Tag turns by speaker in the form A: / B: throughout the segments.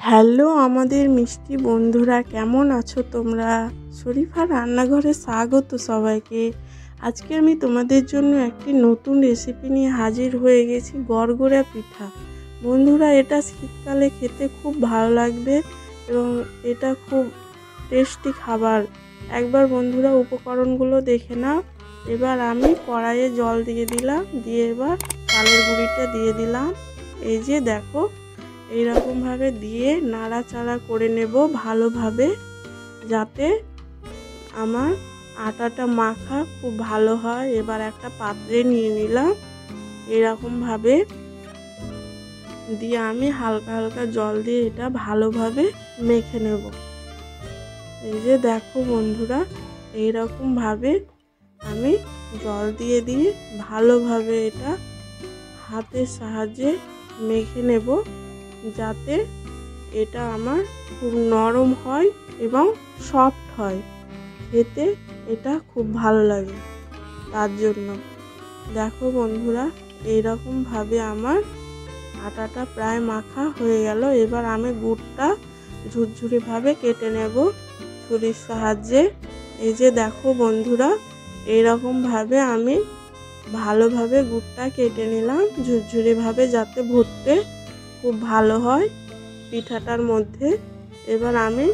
A: Hello আমাদের মিষ্টি বন্ধুরা, কেমন আছো তোমরা? শরীফা রান্নাঘরে স্বাগত সবাইকে। আজকে আমি তোমাদের জন্য একটি নতুন রেসিপি নিয়ে হাজির হয়ে গেছি, গড়গড়া পিঠা। বন্ধুরা, এটা শীতকালে খেতে খুব ভালো লাগবে এবং এটা খুব টেস্টি খাবার। একবার বন্ধুরা উপকরণগুলো দেখে নাও। এবার আমি কড়াইয়ে জল দিয়ে দিলাম, দিয়ে এবার চালের গুঁড়িটা দিয়ে দিলাম। এই যে দেখো, এইরকমভাবে দিয়ে নাড়াচাড়া করে নেব ভালোভাবে, যাতে আমার আটাটা মাখা খুব ভালো হয়। এবার একটা পাত্রে নিয়ে নিলাম, এরকমভাবে দিয়ে আমি হালকা হালকা জল দিয়ে এটা ভালোভাবে মেখে নেব। এই যে দেখো বন্ধুরা, এইরকমভাবে আমি জল দিয়ে দিয়ে ভালোভাবে এটা হাতের সাহায্যে মেখে নেব, যাতে এটা আমার খুব নরম হয় এবং সফট হয়, খেতে এটা খুব ভালো লাগে। তার জন্য দেখো বন্ধুরা, এইরকমভাবে আমার আটাটা প্রায় মাখা হয়ে গেল। এবার আমি গুড়টা ঝুরঝুরিভাবে কেটে নেব ছুরির সাহায্যে। এই যে দেখো বন্ধুরা, এইরকমভাবে আমি ভালোভাবে গুড়টা কেটে নিলাম ঝুরঝুরিভাবে, যাতে ভরতে খুব ভালো হয় পিঠাটার মধ্যে। এবার আমি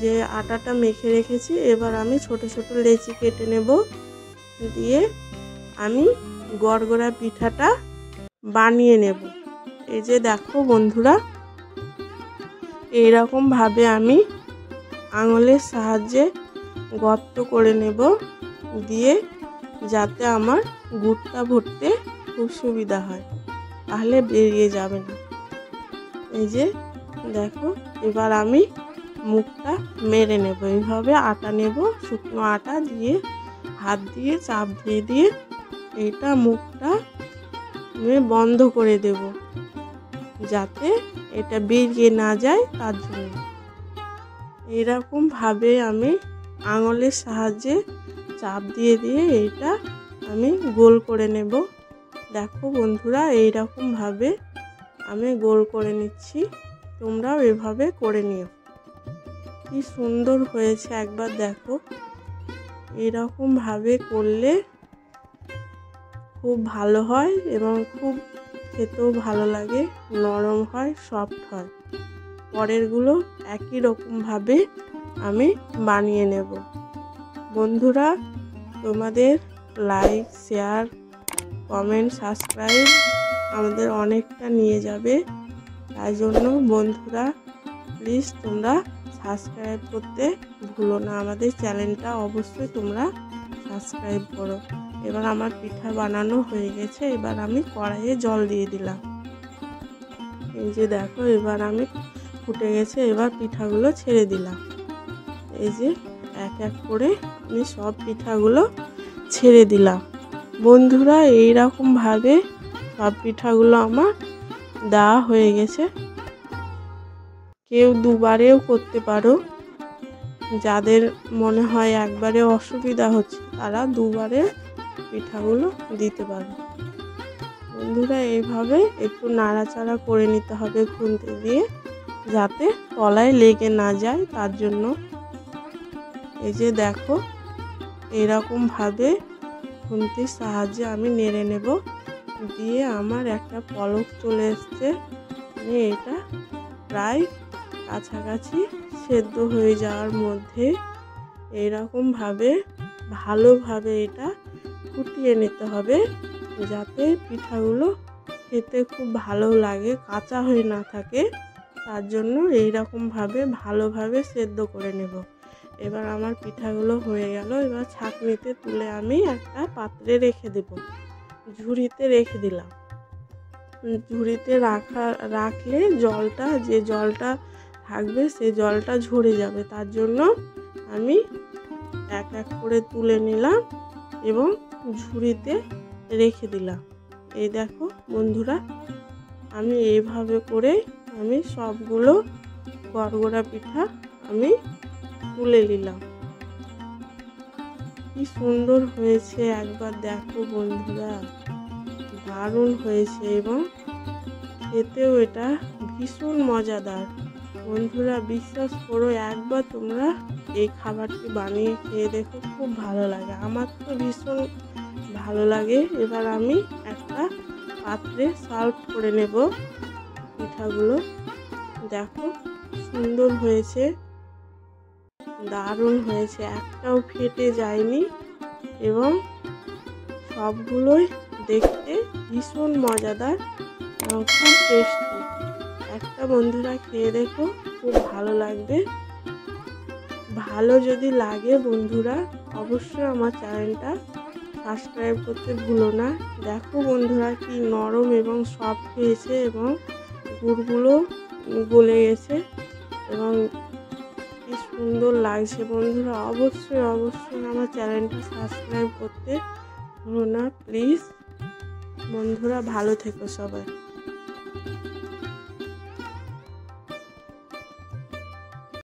A: যে আটাটা মেখে রেখেছি, এবার আমি ছোট ছোট লেচি কেটে নেব, দিয়ে আমি গড়গড়া পিঠাটা বানিয়ে নেব। এই যে দেখো বন্ধুরা, এইরকমভাবে আমি আঙুলের সাহায্যে গর্ত করে নেব, দিয়ে যাতে আমার গুড়টা ভরতে খুব সুবিধা হয়, তাহলে বেরিয়ে যাবে না। এই যে দেখো, এবার আমি মুখটা মেরে নেব। এইভাবে আটা নেব, শুকনো আটা দিয়ে হাত দিয়ে চাপ দিয়ে দিয়ে এইটা মুখটা আমি বন্ধ করে দেব, যাতে এটা বেরিয়ে না যায়, তার জন্য। এরকমভাবে আমি আঙুলের সাহায্যে চাপ দিয়ে দিয়ে এইটা আমি গোল করে নেব। দেখো বন্ধুরা, এইরকমভাবে আমি গোল করে নিচ্ছি, তোমরাও এভাবে করে নিও। কি সুন্দর হয়েছে একবার দেখো। এরকমভাবে করলে খুব ভালো হয় এবং খুব খেতেও ভালো লাগে, নরম হয়, সফট হয়। পরেরগুলো একই রকমভাবে আমি বানিয়ে নেব। বন্ধুরা, তোমাদের লাইক, শেয়ার, কমেন্ট, সাবস্ক্রাইব আমাদের অনেকটা নিয়ে যাবে। তাই জন্য বন্ধুরা, প্লিজ তোমরা সাবস্ক্রাইব করতে ভুলো না। আমাদের চ্যানেলটা অবশ্যই তোমরা সাবস্ক্রাইব করো। এবার আমার পিঠা বানানো হয়ে গেছে, এবার আমি কড়াইয়ে জল দিয়ে দিলাম। এই যে দেখো, এবার আমি ফুটে গেছে, এবার পিঠাগুলো ছেড়ে দিলাম। এই যে এক এক করে আমি সব পিঠাগুলো ছেড়ে দিলাম। বন্ধুরা, এইরকমভাবে সব পিঠাগুলো আমার দেওয়া হয়ে গেছে। কেউ দুবারেও করতে পারো, যাদের মনে হয় একবারে অসুবিধা হচ্ছে তারা দুবারে পিঠাগুলো দিতে পারো। বন্ধুরা, এইভাবে একটু নাড়াচাড়া করে নিতে হবে খুন্তি দিয়ে, যাতে তলায় লেগে না যায়, তার জন্য। এই যে দেখো, এরকমভাবে খুন্তির সাহায্যে আমি নেড়ে নেব, দিয়ে আমার একটা পলক চলে এসছে। মানে এটা প্রায় কাছাকাছি সেদ্ধ হয়ে যাওয়ার মধ্যে। এইরকমভাবে ভালোভাবে এটা ফুটিয়ে নিতে হবে, যাতে পিঠাগুলো খেতে খুব ভালো লাগে, কাঁচা হয়ে না থাকে। তার জন্য এইরকমভাবে ভালোভাবে সেদ্ধ করে নেব। এবার আমার পিঠাগুলো হয়ে গেল। এবার ছাঁকনিতে তুলে আমি একটা পাত্রে রেখে দেব, ঝুড়িতে রেখে দিলাম। ঝুড়িতে রাখলে যে জলটা থাকবে সে জলটা ঝরে যাবে, তার জন্য আমি এক এক করে তুলে নিলাম এবং ঝুড়িতে রেখে দিলাম। এই দেখো বন্ধুরা, আমি এইভাবে করে আমি সবগুলো গড়গড়া পিঠা আমি তুলে নিলাম। কি সুন্দর হয়েছে একবার দেখো বন্ধুরা, দারুণ হয়েছে এবং খেতেও এটা ভীষণ মজাদার। বন্ধুরা বিশ্বাস করো, একবার তোমরা এই খাবারটি বানিয়ে খেয়ে দেখো, খুব ভালো লাগে। আমার তো ভীষণ ভালো লাগে। এবার আমি একটা পাত্রে সার্ভ করে নেব পিঠাগুলো। দেখো সুন্দর হয়েছে, দারুণ হয়েছে, একটাও ফেটে যায়নি এবং সবগুলোই দেখতে ভীষণ মজাদার এবং খুব টেস্টি। একটা বন্ধুরা খেয়ে দেখো, খুব ভালো লাগবে। ভালো যদি লাগে বন্ধুরা, অবশ্যই আমার চ্যানেলটা সাবস্ক্রাইব করতে ভুলো না। দেখো বন্ধুরা কি নরম এবং সফট হয়েছে এবং গুড়গুলো গলে গেছে এবং কি সুন্দর লাগছে। বন্ধুরা অবশ্যই আমার চ্যানেলটা সাবস্ক্রাইব করতে ভুলো না প্লিজ। বন্ধুরা ভালো থেকো সবাই।